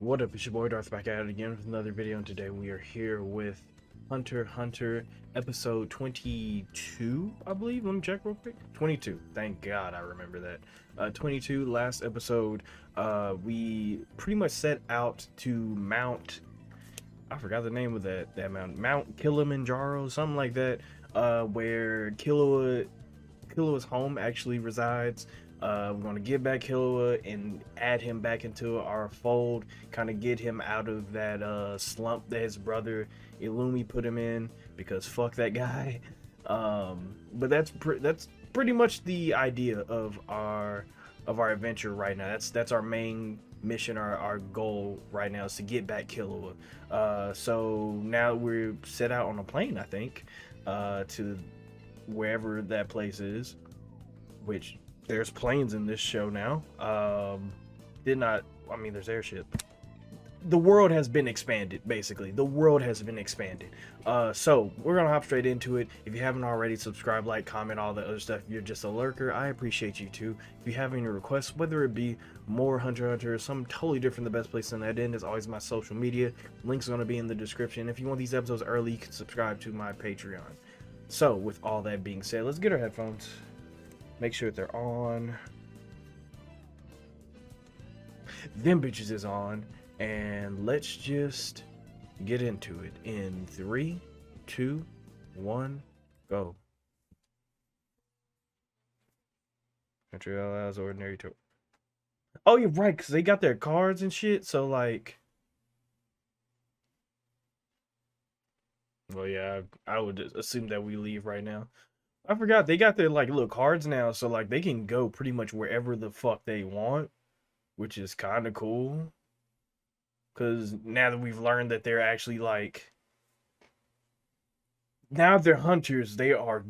What up, it's your boy Darth back at it again with another video, and today we are here with Hunter x Hunter episode 22, I believe. Let me check real quick. 22. Thank God I remember that. 22, last episode, we pretty much set out to Mount, I forgot the name of that mountain, Mount Kilimanjaro, something like that, where Killua's home actually resides. We're gonna get back Killua and add him back into our fold, kind of get him out of that slump that his brother Illumi put him in, because fuck that guy. But that's pretty much the idea of our adventure right now. That's our main mission, our goal right now is to get back Killua. So now we're set out on a plane, I think, to wherever that place is, which there's planes in this show now. Did not, I mean, there's airship. The world has been expanded, basically. The world has been expanded. So we're gonna hop straight into it. If you haven't already, subscribe, like, comment, all that other stuff. If you're just a lurker, I appreciate you too. If you have any requests, whether it be more Hunter x Hunter or something totally different, the best place in that end is always my social media. Links are gonna be in the description. If you want these episodes early, you can subscribe to my Patreon. So with all that being said, let's get our headphones. Make sure they're on. Them bitches is on. And let's just get into it in 3, 2, 1, go. Country allows ordinary tour. Oh, you're right, because they got their cards and shit, so like. Well, yeah, I would assume that we leave right now. I forgot they got their like little cards now, so like they can go pretty much wherever the fuck they want, which is kind of cool. Cause now that we've learned that they're actually like, now they're hunters, they are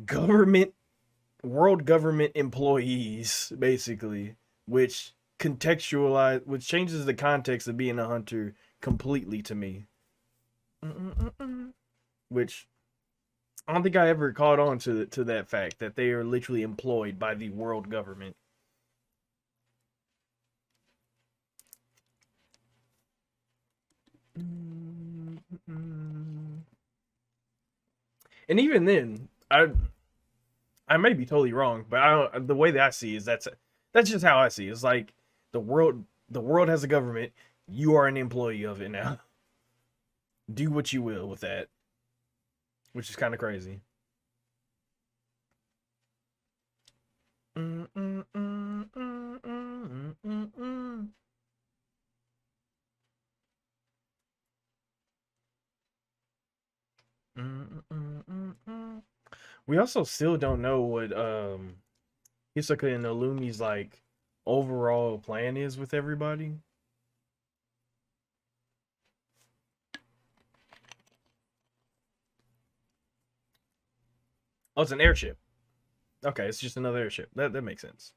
world government employees, basically, which which changes the context of being a hunter completely to me. Which I don't think I ever caught on to that fact that they are literally employed by the world government. And even then, I may be totally wrong, but the way that I see is that's just how I see it. It's like the world has a government. You are an employee of it now. Do what you will with that, which is kind of crazy. We also still don't know what Hisoka and Illumi's like overall plan is with everybody. Oh, it's an airship. Okay, it's just another airship. That makes sense.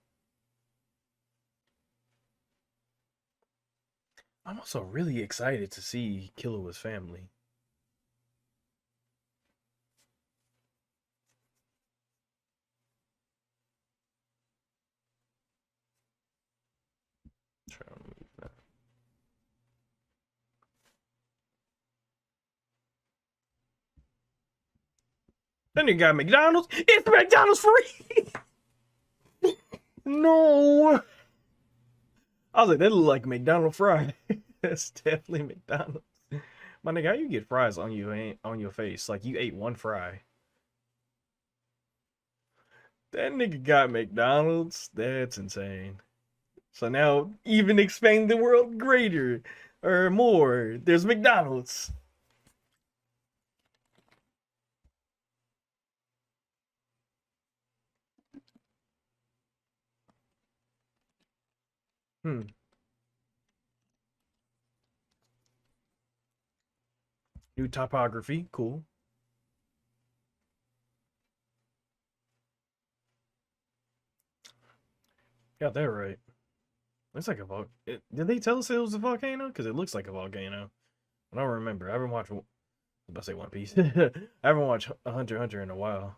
I'm also really excited to see Killua's family. Try to move that. Then you got McDonald's. It's McDonald's free. No. I was like, that look like McDonald's fry. That's definitely McDonald's. My nigga, how you get fries on your face? Like you ate one fry. That nigga got McDonald's. That's insane. So now, even expand the world greater or more, there's McDonald's. Hmm. New topography. Cool. Got that right. Looks like a volcano. Did they tell us it was a volcano? Because it looks like a volcano. I don't remember. I haven't watched. I was about to say One Piece. I haven't watched Hunter x Hunter in a while.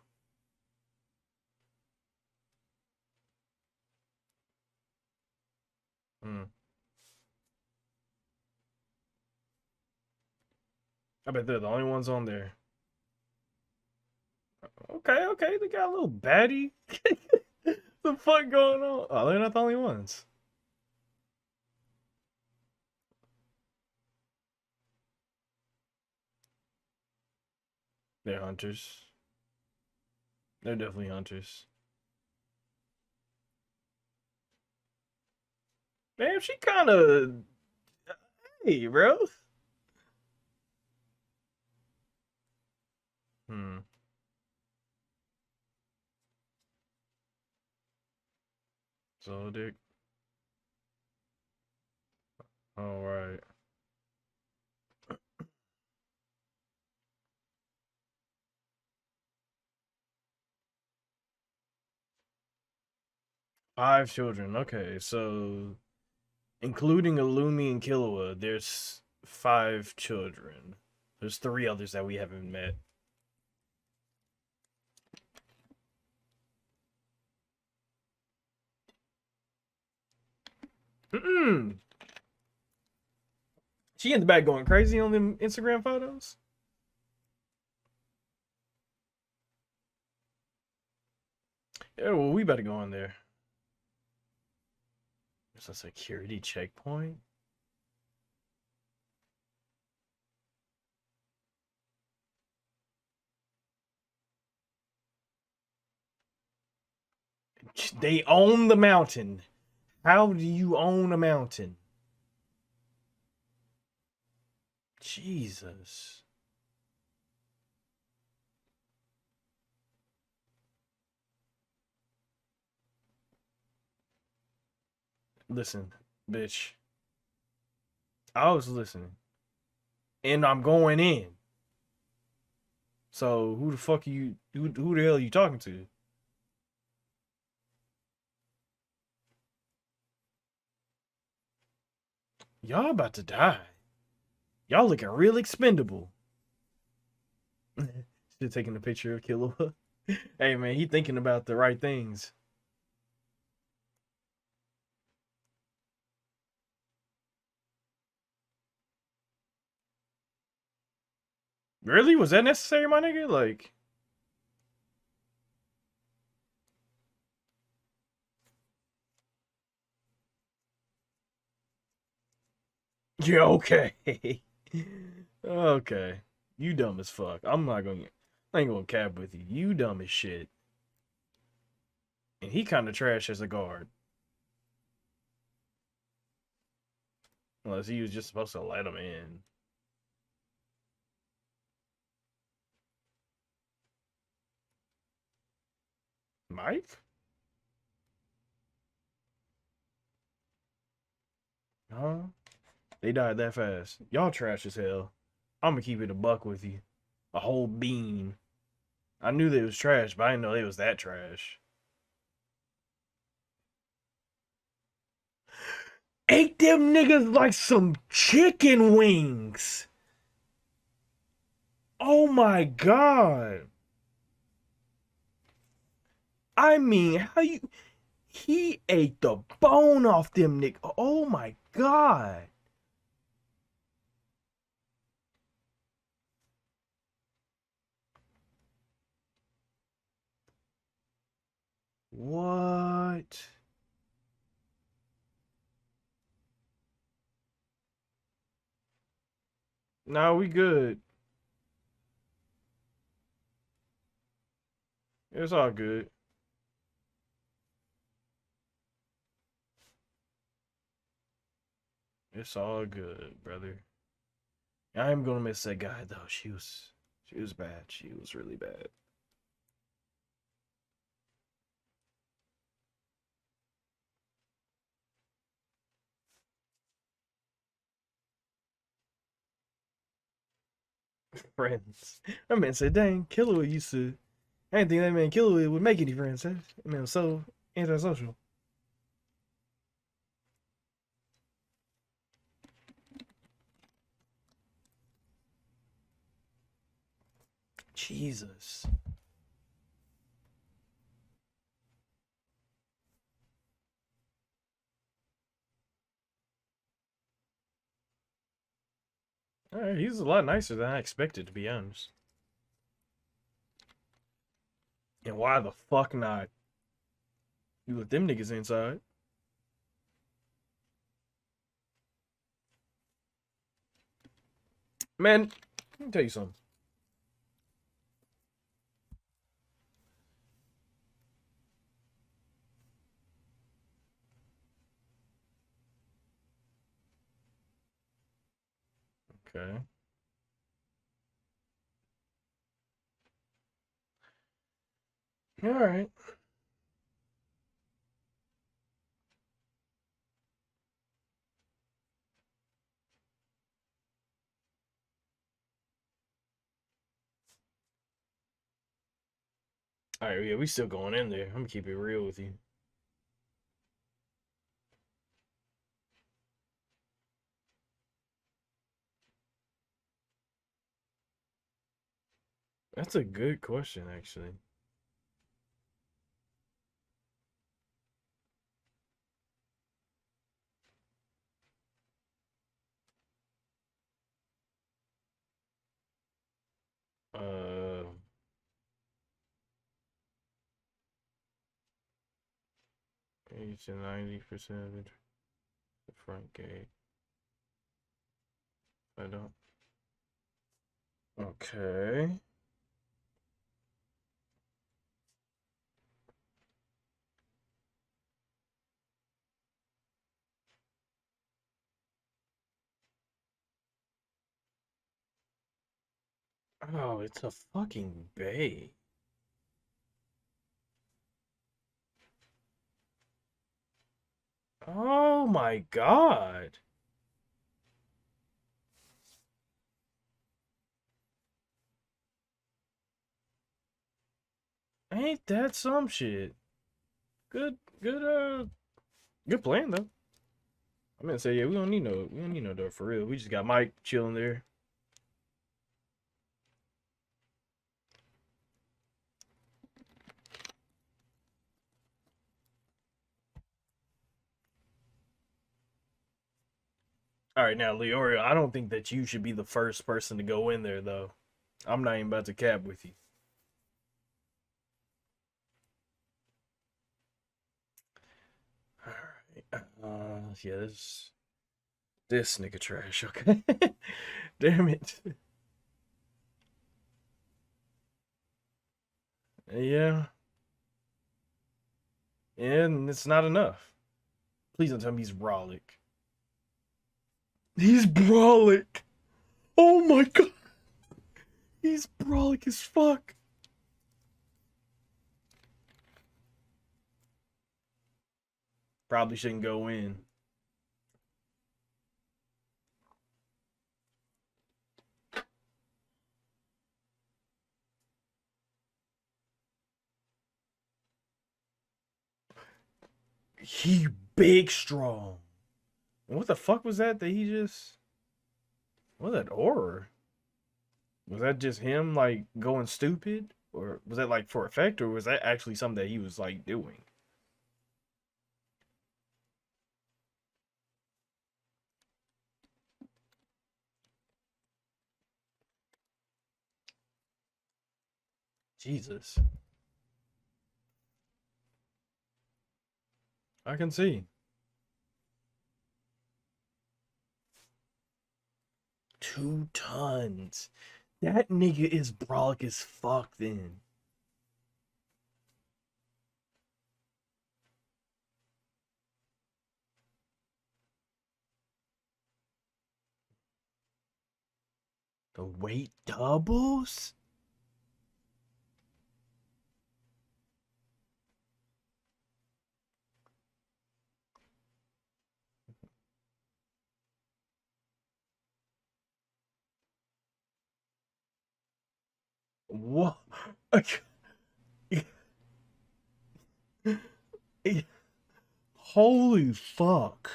Hmm. I bet they're the only ones on there. Okay, okay, they got a little baddie. The fuck going on? Oh, they're not the only ones. They're hunters. They're definitely hunters. Damn, she kind of. Hey, bro. Hmm. So, dick. All right. 5 children. Okay, so including Illumi and Killua, there's 5 children. There's 3 others that we haven't met. Mm-mm. She in the back going crazy on them Instagram photos. Yeah, well, we better go in there. There's a security checkpoint. They own the mountain. How do you own a mountain? Jesus. Listen, bitch. I was listening. And I'm going in. So who the fuck are you who the hell are you talking to? Y'all about to die. Y'all looking real expendable. Should taking a picture of Killua. Hey man, he thinking about the right things. Really? Was that necessary, my nigga? Like, yeah, okay. Okay. You dumb as fuck. I ain't gonna cap with you. You dumb as shit. And he kinda trash as a guard. Unless he was just supposed to let him in. Mike? Huh? They died that fast. Y'all trash as hell. I'm gonna keep it a buck with you. A whole bean. I knew they was trash, but I didn't know they was that trash. Ate them niggas like some chicken wings. Oh my god. I mean, how you he ate the bone off them niggas. Oh my god. What? Nah, we good. It's all good. It's all good, brother. I am gonna miss that guy though. She was bad. She was really bad. Friends. That man said, dang, Killer used to I didn't think that man Killer would make any friends, huh? That man was so antisocial. Jesus. Alright, he's a lot nicer than I expected, to be honest. And why the fuck not? You let them niggas inside. Man, let me tell you something. Okay. Alright. Alright, yeah, we still going in there. I'm gonna keep it real with you. That's a good question, actually. Uh, 80 to 90% of it. The front gate. I don't. Okay. Oh, it's a fucking bay. Oh my god. Ain't that some shit? Good plan though. I'm gonna say yeah, we don't need no door for real. We just got Mike chilling there. All right, now Leorio, I don't think that you should be the first person to go in there though. I'm not even about to cap with you. All right. Yeah, this nigga trash. Okay. Damn it. Yeah, and it's not enough. Please don't tell me he's brolic. He's brolic. Oh my god. He's brolic as fuck. Probably shouldn't go in. He big strong. What the fuck was that he just. What was that aura? Was that just him like going stupid? Or was that like for effect? Or was that actually something that he was like doing? Jesus. I can see. 2 tons. That nigga is brolic as fuck then. The weight doubles? What? Holy fuck.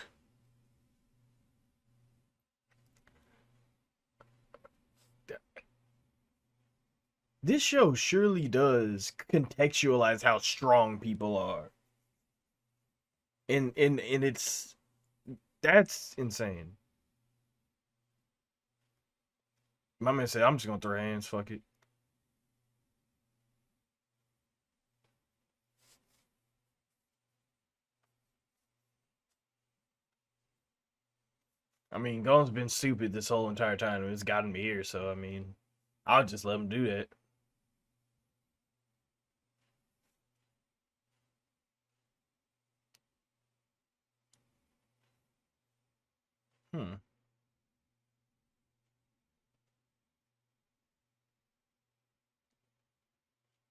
This show surely does contextualize how strong people are. And it's that's insane. My man said, I'm just gonna throw hands, fuck it. I mean, Gone's been stupid this whole entire time. It's gotten me here, so I mean, I'll just let him do that. Hmm.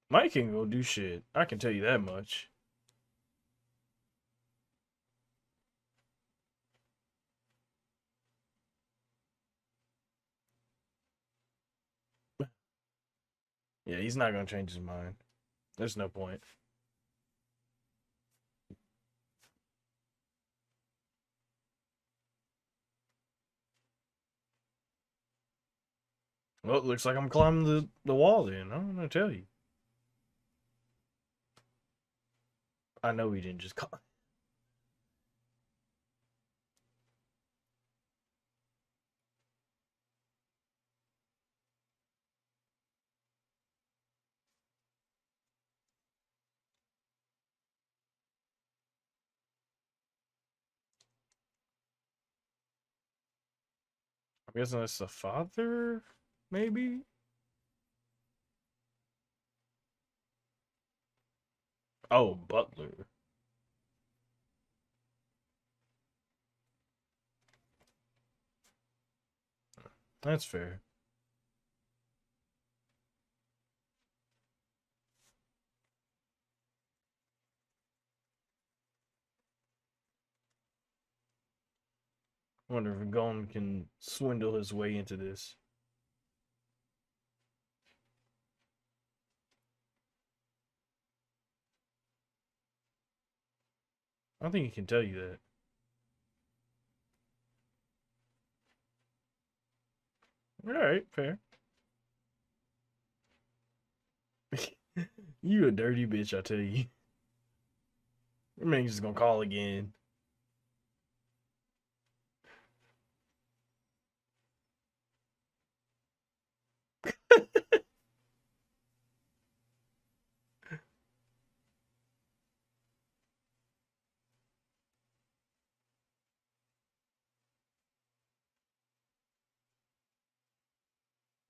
Mike can go do shit. I can tell you that much. Yeah, he's not gonna change his mind. There's no point. Well, it looks like I'm climbing the wall then. I'm gonna tell you. I know he didn't just climb. I'm guessing that's the father, maybe? Oh, butler. That's fair. I wonder if Gon can swindle his way into this. I don't think he can tell you that. Alright, fair. You a dirty bitch, I tell you. Your man just gonna call again.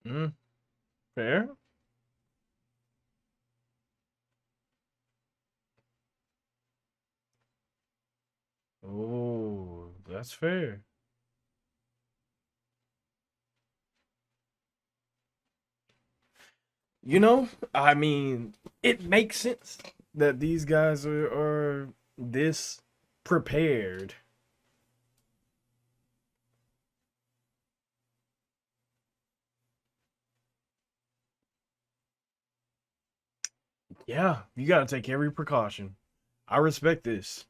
Mm, fair. Oh, that's fair. You know, I mean, it makes sense that these guys are this prepared. Yeah, you gotta take every precaution. I respect this.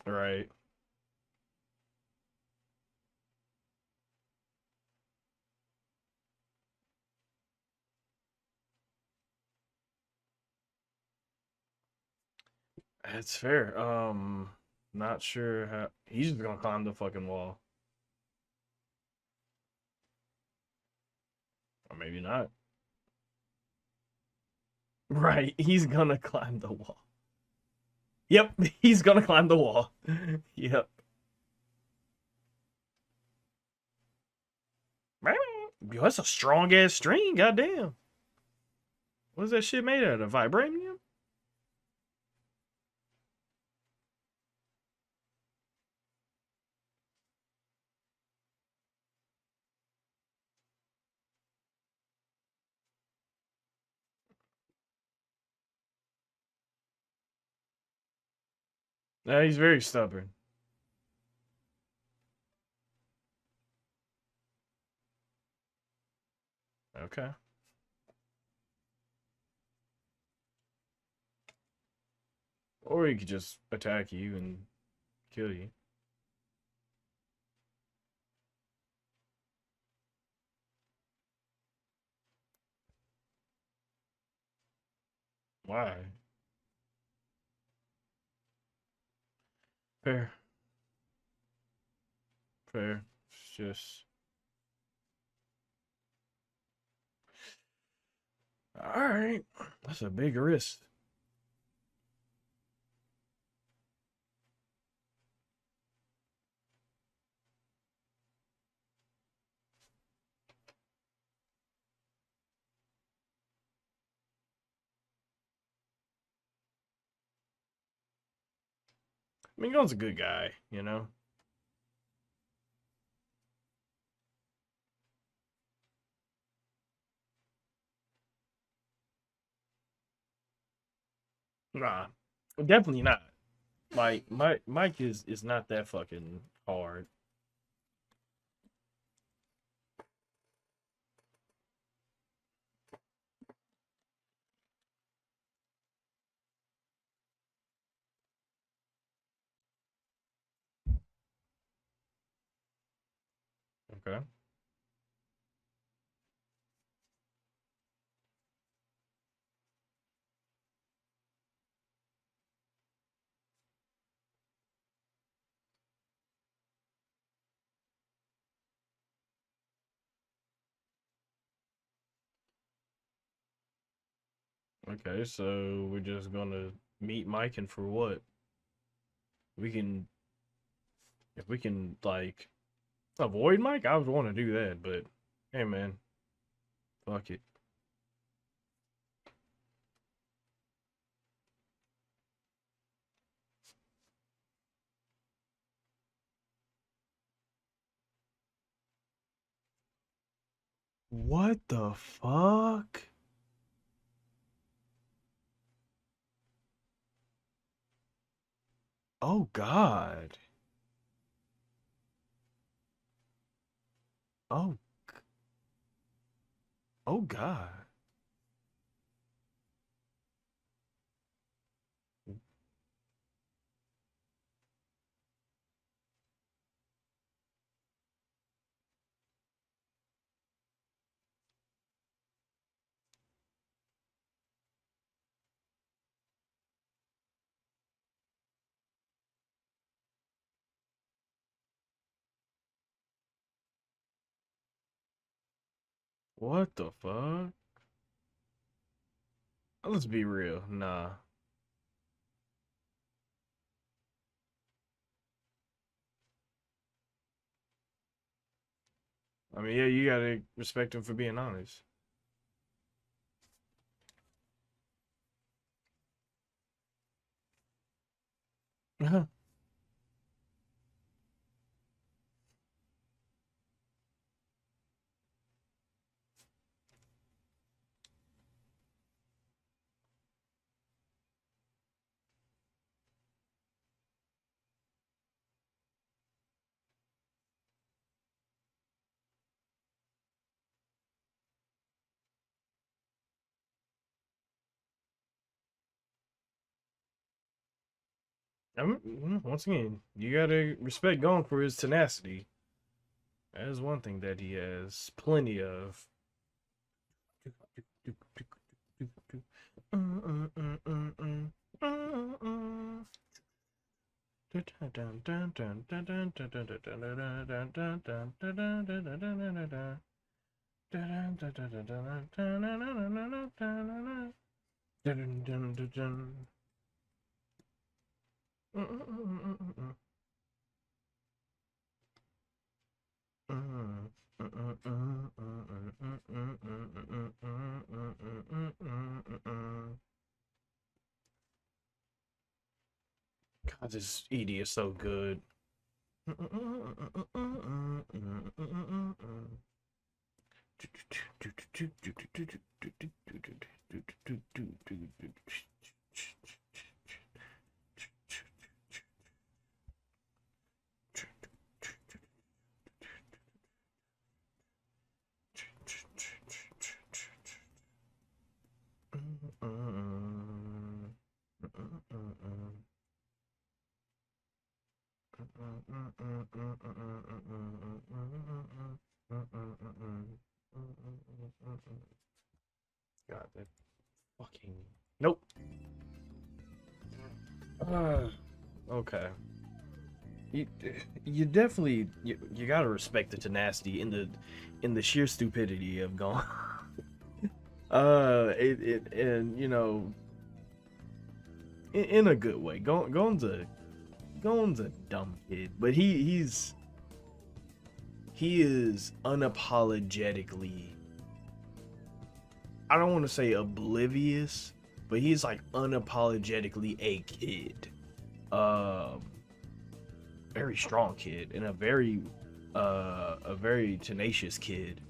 Right. That's fair. Not sure how he's just gonna climb the fucking wall. Or maybe not. Right, he's gonna climb the wall. Yep, he's gonna climb the wall. Yep. Yo, that's a strong ass string, goddamn. What's that shit made out of? Vibranium? Yeah, he's very stubborn. Okay. Or he could just attack you and kill you. Why? Fair. Fair. It's just. Alright. That's a big risk. I mean, Gun's a good guy, you know? Nah. Definitely not. Like, Mike is not that fucking hard. Okay. Okay, so we're just gonna meet Mike, and for what? We can, if we can, like, avoid Mike, I would want to do that, but hey, man, fuck it. What the fuck? Oh, God. Oh, oh, God. What the fuck? Let's be real. Nah. I mean, yeah, you gotta respect him for being honest. I mean, once again, you gotta respect Gon for his tenacity. That is one thing that he has plenty of. God, this ED is so good. God, that fucking nope. Okay. you, you definitely you gotta respect the tenacity in the sheer stupidity of going. And in a good way. Gon's a dumb kid, but he is unapologetically, I don't want to say oblivious, but he's like unapologetically a kid. Um Very strong kid and a very tenacious kid,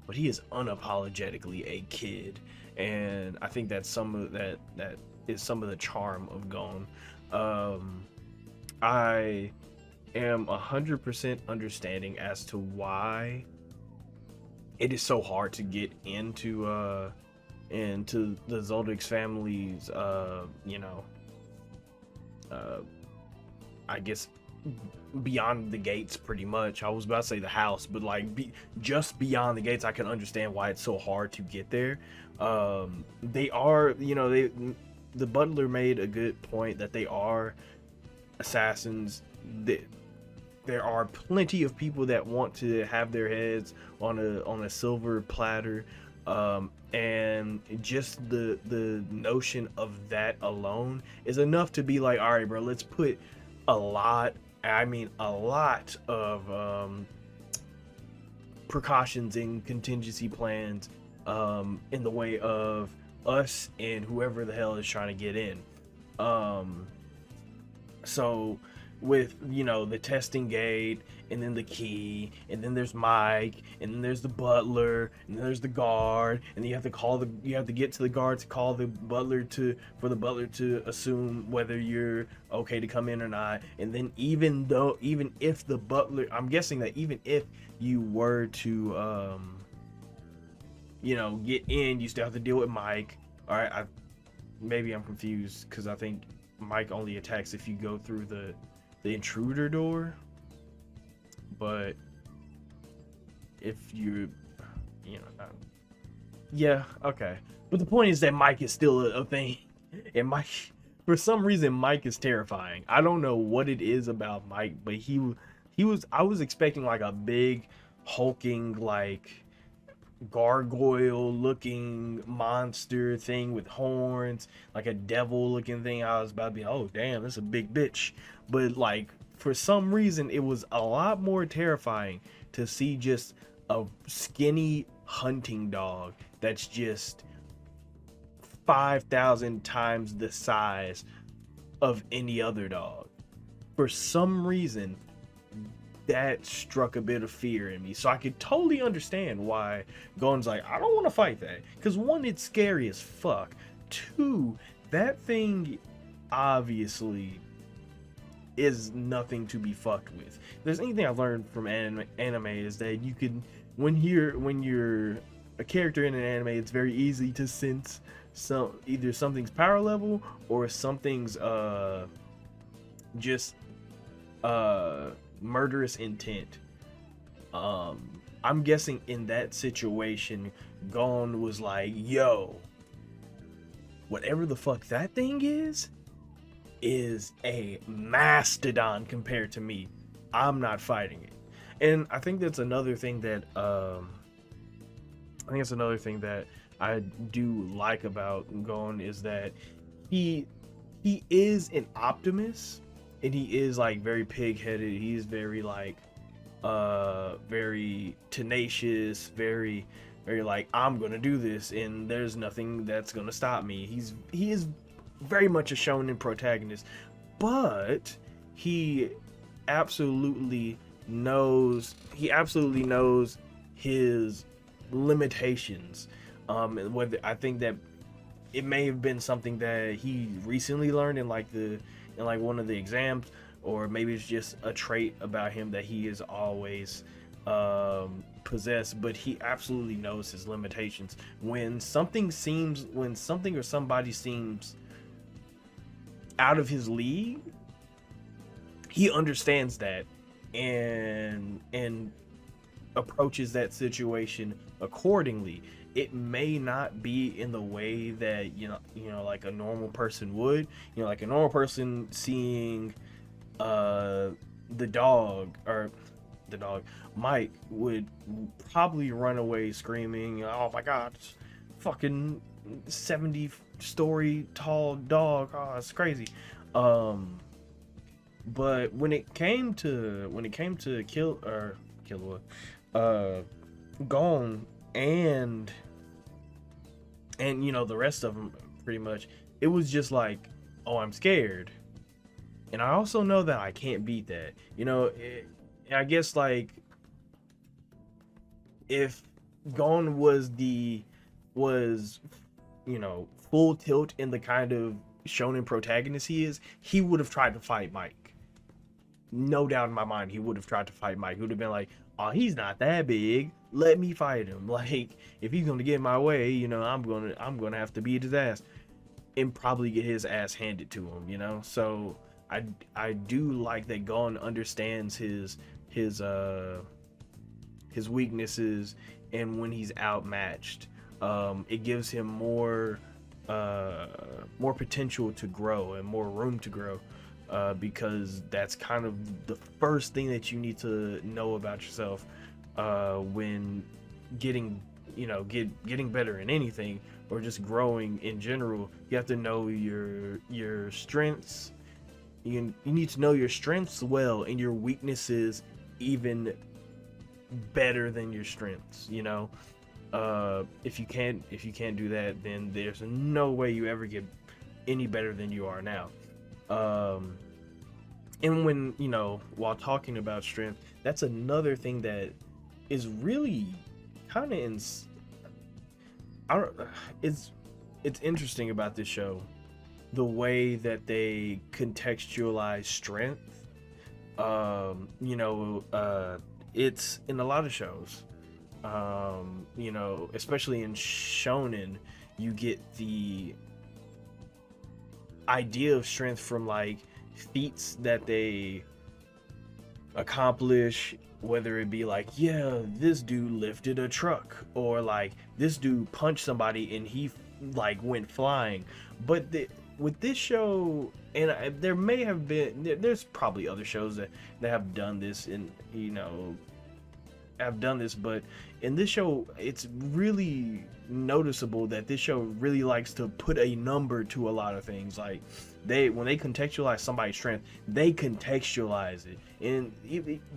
but he is unapologetically a kid. And I think that's some of that is some of the charm of Gon. I am 100% understanding as to why it is so hard to get into the Zoldyck's family's uh I guess beyond the gates. Pretty much, I was about to say the house, but like just beyond the gates. I can understand why it's so hard to get there. They are, the butler made a good point that they are assassins. There are plenty of people that want to have their heads on a silver platter, and just the notion of that alone is enough to be like, all right, bro, let's put a lot of precautions and contingency plans in the way of us and whoever the hell is trying to get in. So with the testing gate, and then the key, and then there's Mike, and then there's the butler, and then there's the guard, and then you have to get to the guard to call the butler for the butler to assume whether you're okay to come in or not. And then even if the butler, I'm guessing that even if you were to get in, you still have to deal with Mike. All right, maybe I'm confused, because I think Mike only attacks if you go through the intruder door. But if yeah, okay. But the point is that Mike is still a thing, and Mike, for some reason, Mike is terrifying. I don't know what it is about Mike, but I was expecting like a big hulking, like gargoyle looking monster thing with horns, like a devil looking thing. I was about to be, oh damn, that's a big bitch. But like, for some reason, it was a lot more terrifying to see just a skinny hunting dog that's just 5,000 times the size of any other dog. For some reason, that struck a bit of fear in me. So I could totally understand why Gon's like, I don't want to fight that. Because one, it's scary as fuck. Two, that thing obviously is nothing to be fucked with. If there's anything I've learned from anime is that you can, when you're a character in an anime, it's very easy to sense either something's power level or something's just murderous intent. I'm guessing in that situation, Gon was like, yo, whatever the fuck that thing is a mastodon compared to me. I'm not fighting it. And I think that's another thing that I do like about Gon, is that he is an optimist, and he is like very pig-headed. He's very like very tenacious, very like, I'm gonna do this and there's nothing that's gonna stop me. He is very much a shonen protagonist, but he absolutely knows his limitations. Whether I think that it may have been something that he recently learned in one of the exams, or maybe it's just a trait about him that he is always possessed. But he absolutely knows his limitations. When something or somebody seems out of his league, he understands that and approaches that situation accordingly. It may not be in the way that like a normal person would. Like a normal person seeing the dog or the dog Mike would probably run away screaming, "Oh my God, it's fucking 70-story tall dog! Oh, it's crazy." But when it came to Killua, Gon and the rest of them, pretty much, it was just like, oh, I'm scared, and I also know that I can't beat that. I guess, like, if Gon was full tilt in the kind of shonen protagonist he is, he would have tried to fight Mike. No doubt in my mind, he would have tried to fight Mike. He would have been like, "Oh, he's not that big. Let me fight him. Like, if he's gonna get in my way, I'm gonna have to beat his ass and probably get his ass handed to him. So I do like that Gon understands his weaknesses, and when he's outmatched, it gives him more potential to grow and more room to grow, because that's kind of the first thing that you need to know about yourself when getting better in anything, or just growing in general. You have to know your strengths. You need to know your strengths well, and your weaknesses even better than your strengths. If you can't do that, then there's no way you ever get any better than you are now. And when while talking about strength, that's another thing that is really kind of it's interesting about this show, the way that they contextualize strength. It's in a lot of shows, especially in shonen, you get the idea of strength from, like, feats that they accomplish, whether it be like, yeah, this dude lifted a truck, or like this dude punched somebody and he like went flying. But with this show, and there may have been, there's probably other shows that have done this, and have done this, but in this show, it's really noticeable that this show really likes to put a number to a lot of things. Like, when they contextualize somebody's strength, they contextualize it, and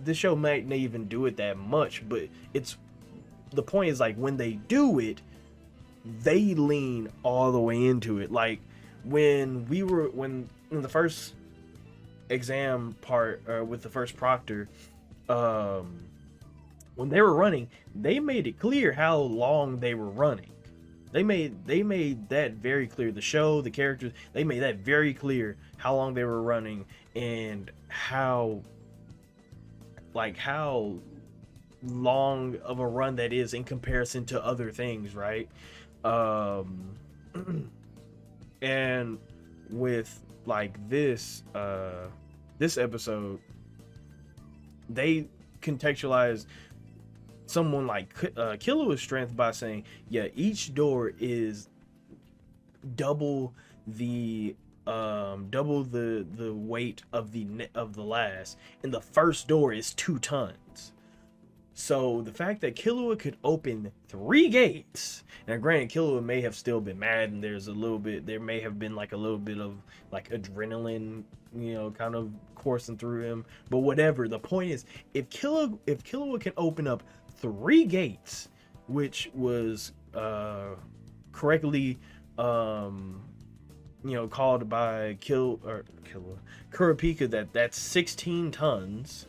the show might not even do it that much, but the point is, like, when they do it, they lean all the way into it. Like, when in the first exam part, with the first proctor, when they were running, they made it clear how long they were running. They made that very clear. The show, the characters, they made that very clear how long they were running, and how long of a run that is in comparison to other things, right? And with, like, this episode, they contextualized someone like Killua's strength by saying, yeah, each door is double the weight of the last, and the first door is 2 tons. So the fact that Killua could open 3 gates, now granted, Killua may have still been mad, and there may have been like a little bit of like adrenaline, kind of coursing through him, but whatever. The point is, if Killua can open up 3 gates, which was correctly called by Kurapika, that's 16 tons.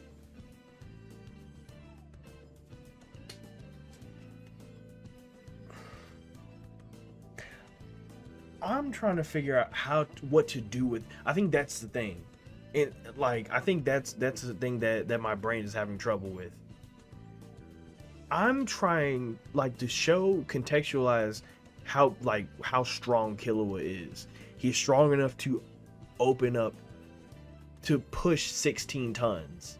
I'm trying to figure out what to do with. I think that's the thing, and I think that's the thing that my brain is having trouble with. I'm trying, to show, contextualize how strong Killua is. He's strong enough to open up, to push 16 tons.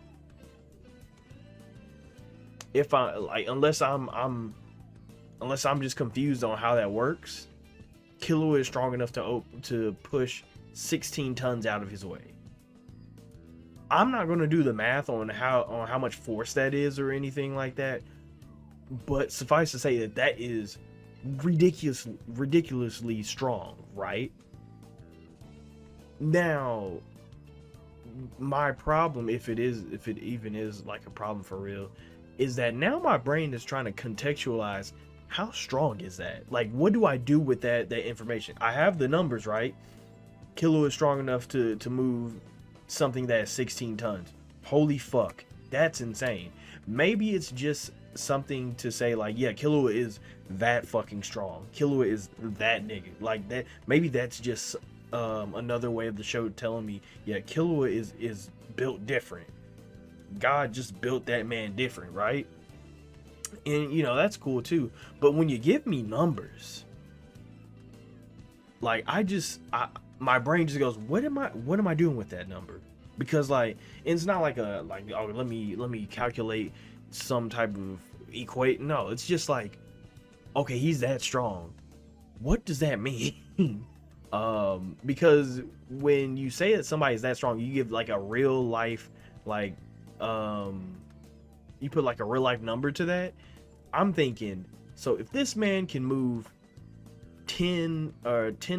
If unless I'm just confused on how that works, Killua is strong enough to push 16 tons out of his way. I'm not going to do the math on how much force that is or anything like that, but suffice to say that that is ridiculously strong, right? Now, my problem, if it even is like a problem for real, is that now my brain is trying to contextualize how strong is that? Like, what do I do with that information? I have the numbers, right? Killua is strong enough to move something that is 16 tons. Holy fuck, that's insane. Maybe it's just something to say like, yeah, Killua is that fucking strong. Killua is that nigga. Like that. Maybe that's just another way of the show telling me, yeah, Killua is built different. God just built that man different, right? And you know, that's cool too. But when you give me numbers, like my brain just goes, what am I doing with that number? Because like it's not like oh, let me calculate some type of equate. No, it's just like, okay, he's that strong. What does that mean? Because when you say that somebody's that strong, you give like a real life, like you put like a real life number to that. I'm thinking, so if this man can move 10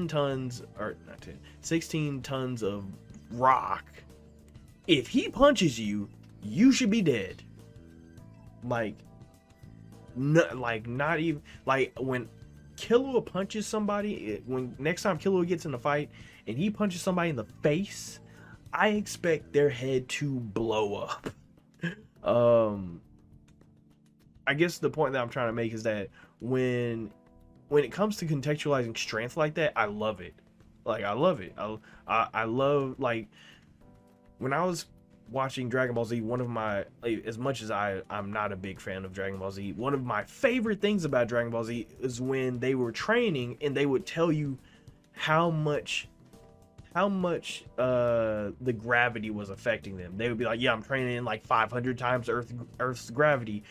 tons, or not 10, 16 tons of rock, if he punches you, you should be dead. Like, not even like when Killua punches somebody, when next time Killua gets in a fight and he punches somebody in the face, I expect their head to blow up. I guess the point that I'm trying to make is that when it comes to contextualizing strength like that, I love it. Like, I love it. I love, like, when I was watching Dragon Ball Z, one of my, like, as much as I'm not a big fan of Dragon Ball Z, one of my favorite things about Dragon Ball Z is when they were training and they would tell you how much the gravity was affecting them. They would be like, yeah, I'm training like 500 times Earth's gravity.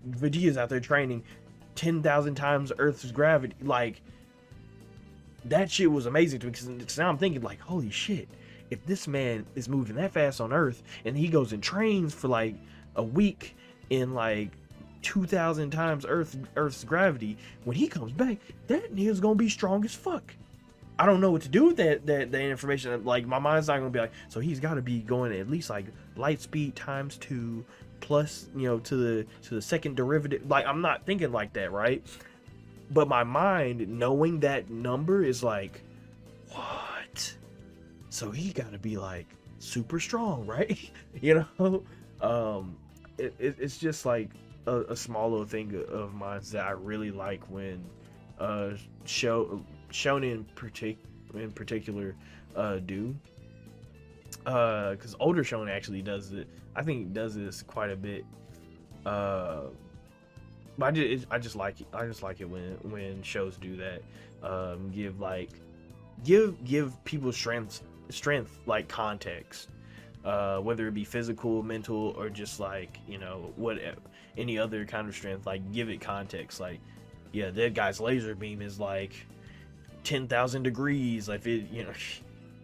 Vegeta's out there training 10,000 times Earth's gravity. Like, that shit was amazing to me, because now I'm thinking like, holy shit, if this man is moving that fast on Earth and he goes and trains for like a week in like 2,000 times Earth's gravity, when he comes back, that nigga's gonna be strong as fuck. I don't know what to do with that information. Like, my mind's not gonna be like, so he's got to be going at least like light speed times 2 plus, you know, to the second derivative. Like, I'm not thinking like that, right? But my mind, knowing that number, is like, what? So he got to be like super strong, right? You know, it's just like a small little thing of mine that I really like when shonen in particular do, because older shonen actually does it. I think it does this quite a bit, but I just like it. I just like it when shows do that. Give people strength like context, whether it be physical, mental, or just like, you know, whatever, any other kind of strength. Like, give it context. Like, yeah, that guy's laser beam is like 10,000 degrees. Like, it, you know,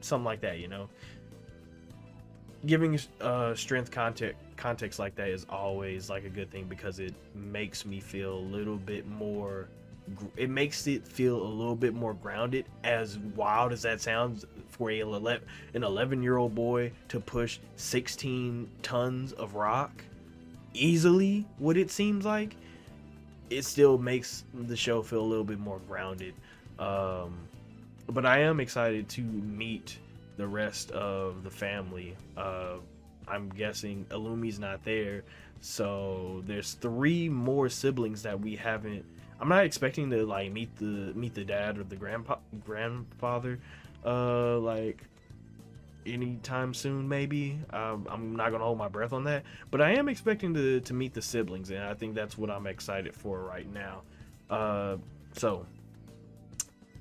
something like that. You know, giving strength context like that is always like a good thing, because it makes me feel a little bit more. It makes it feel a little bit more grounded. As wild as that sounds, for an 11-year-old boy to push 16 tons of rock easily, what it seems like, it still makes the show feel a little bit more grounded. But I am excited to meet the rest of the family. I'm guessing Illumi's not there, so there's 3 more siblings that we haven't. I'm not expecting to like meet the dad or the grandfather like anytime soon. Maybe I'm not gonna hold my breath on that, but I am expecting to meet the siblings, and I think that's what I'm excited for right now. So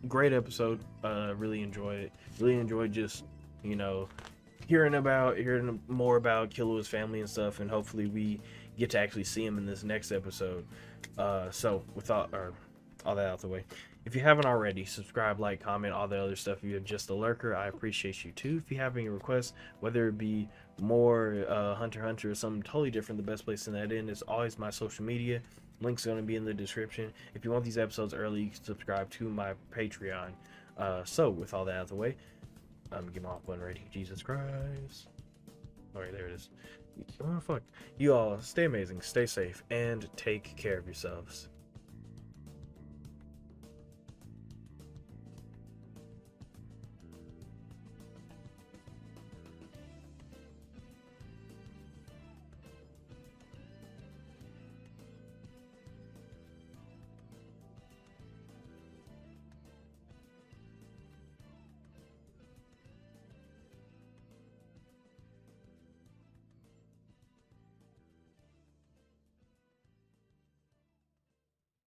great episode. Really enjoy it. Really enjoyed just, you know, hearing more about Killua's family and stuff, and hopefully we get to actually see him in this next episode. So all that out the way. If you haven't already, subscribe, like, comment, all the other stuff. If you're just a lurker, I appreciate you too. If you have any requests, whether it be more Hunter x Hunter or something totally different, the best place to send that in is always my social media. Links are going to be in the description. If you want these episodes early, you can subscribe to my Patreon. So with all that out of the way, I'm gonna get my off button ready. Jesus Christ. Alright, there it is. Oh fuck. You all stay amazing, stay safe, and take care of yourselves.